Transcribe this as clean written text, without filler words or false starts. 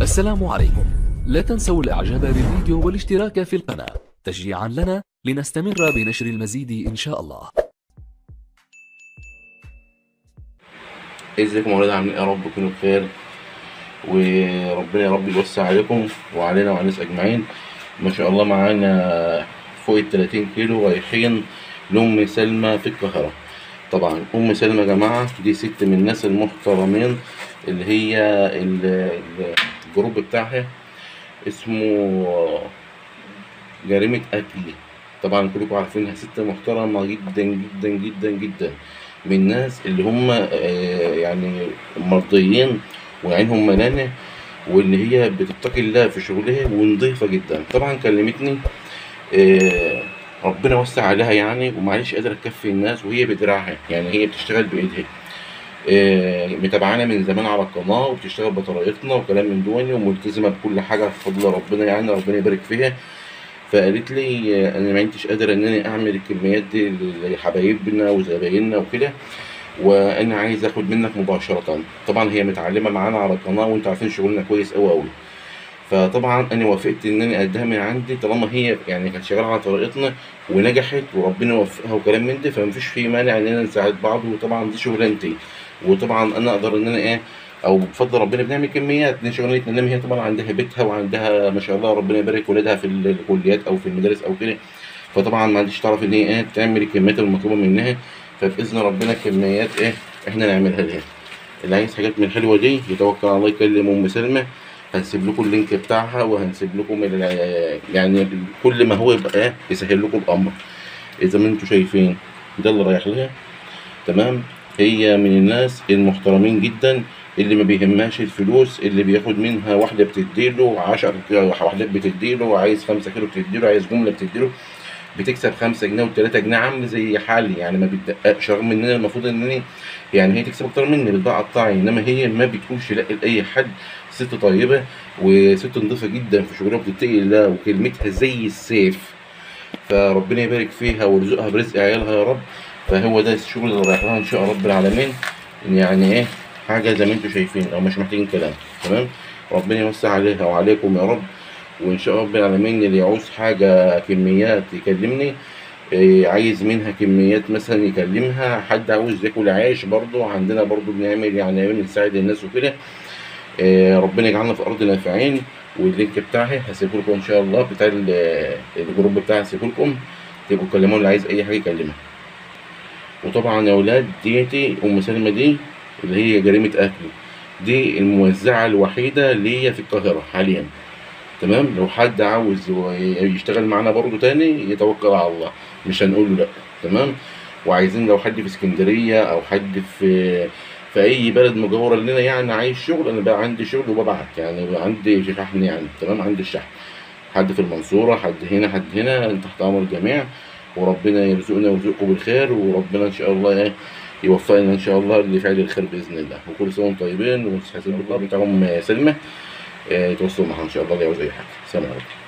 السلام عليكم. لا تنسوا الاعجاب بالفيديو والاشتراك في القناة تشجيعا لنا لنستمر بنشر المزيد ان شاء الله. ازيكم يا ولاد، عاملين ايه؟ يا رب تكونوا بخير، وربنا يا رب يوسع عليكم وعلينا وعلى الناس اجمعين. ما شاء الله معانا فوق ال 30 كيلو رايحين لأم سلمى في القاهرة. طبعا أم سلمى يا جماعة دي ست من الناس المحترمين، اللي هي الجروب بتاعها اسمه جريمة أكل. طبعا كلكم عارفينها ست محترمة جدا جدا جدا جدا، من الناس اللي هم يعني مرضيين وعينهم ملانة، واللي هي بتتقي الله في شغلها ونضيفة جدا. طبعا كلمتني، آه، ربنا وسع عليها يعني، ومعلش قادرة تكفي الناس وهي بدراعها، يعني هي بتشتغل بإيدها. متابعانا من زمان على القناة وبتشتغل بطريقتنا وكلام من دوني، وملتزمة بكل حاجة بفضل ربنا، يعني ربنا يبارك فيها. فقالت لي انا ما عدتش قادره ان انا اعمل الكميات دي لحبايبنا وزبايننا وكده، وانا عايز اخد منك مباشره. طبعا هي متعلمه معانا على القناه، وانتوا عارفين شغلنا كويس قوي قوي. فطبعا انا وافقت ان انا اديها من عندي، طالما هي يعني كانت شغاله على طريقتنا ونجحت وربنا وفقها وكلام من ده، فمفيش في مانع اننا نساعد بعض. وطبعا دي شغلانتي، وطبعا انا اقدر ان انا ايه، او بفضل ربنا بنعمل كميات. دي شغلتنا، انما هي طبعا عندها بيتها وعندها ما شاء الله ربنا يبارك ولادها في الكليات او في المدارس او كده. فطبعا ما عنديش تعرف ان هي ايه تعمل الكميات المطلوبه منها. فباذن ربنا كميات ايه احنا نعملها لها. اللي عايز حاجات من الحلوه دي يتوكل على الله، يكلم ام سلمى. هنسيب لكم اللينك بتاعها، وهنسيب لكم يعني كل ما هو يبقى ايه يسهل لكم الامر. اذا ما انتم شايفين ده اللي رايح لها، تمام. هي من الناس المحترمين جدا، اللي ما بيهمهاش الفلوس، اللي بياخد منها واحدة بتديله 10 وحدات، بتديله عايز 5 كيلو بتديله، عايز جملة بتديله. بتكسب 5 جنيه و3 جنيه، عامل زي حالي يعني، ما بتدققش. رغم ان انا المفروض ان يعني هي تكسب اكتر مني بتباع قطاعي، انما هي ما بتقولش لا لاي حد. ست طيبة وست نظيفة جدا في شغلها، بتتقي الله وكلمتها زي السيف. فربنا يبارك فيها ويرزقها برزق عيالها يا رب. فهو ده الشغل اللي رايح لها ان شاء رب العالمين. يعني ايه، حاجه زي ما انتم شايفين او مش محتاجين كلام. تمام. ربنا يوسع عليها وعليكم يا رب. وان شاء رب العالمين اللي يعوز حاجه كميات يكلمني. عايز منها كميات مثلا يكلمها. حد عاوز ياكل عيش برضو عندنا، برضو بنعمل يعني بنساعد الناس وكده. ربنا يجعلنا في ارض نافعين. واللينك بتاعي هسيبه لكم ان شاء الله، بتاع الجروب بتاعي هسيبه لكم، تبقوا تكلموا اللي عايز اي حاجه يكلمها. وطبعا يا ولاد ديتي ام سلمى دي اللي هي جريمه اكل، دي الموزعه الوحيده ليا في القاهره حاليا. تمام. لو حد عاوز يشتغل معانا برضه تاني يتوكل على الله، مش هنقول له لا. تمام. وعايزين لو حد في اسكندريه او حد في اي بلد مجاوره لنا يعني عايز شغل، انا بقى عندي شغل وببعت، يعني بقى عندي شحن يعني. تمام. عندي الشحن، حد في المنصوره، حد هنا، حد هنا، انت تحت امر الجميع. وربنا يرزقنا ويرزقكم بالخير، وربنا ان شاء الله ايه يوفقنا ان شاء الله لفعل الخير باذن الله. وكل سنه وانتم طيبين. وحسين الله بتاعهم سلمى. يتواصلوا معاها ان شاء الله لو عاوز اي حاجه. سلام عليكم.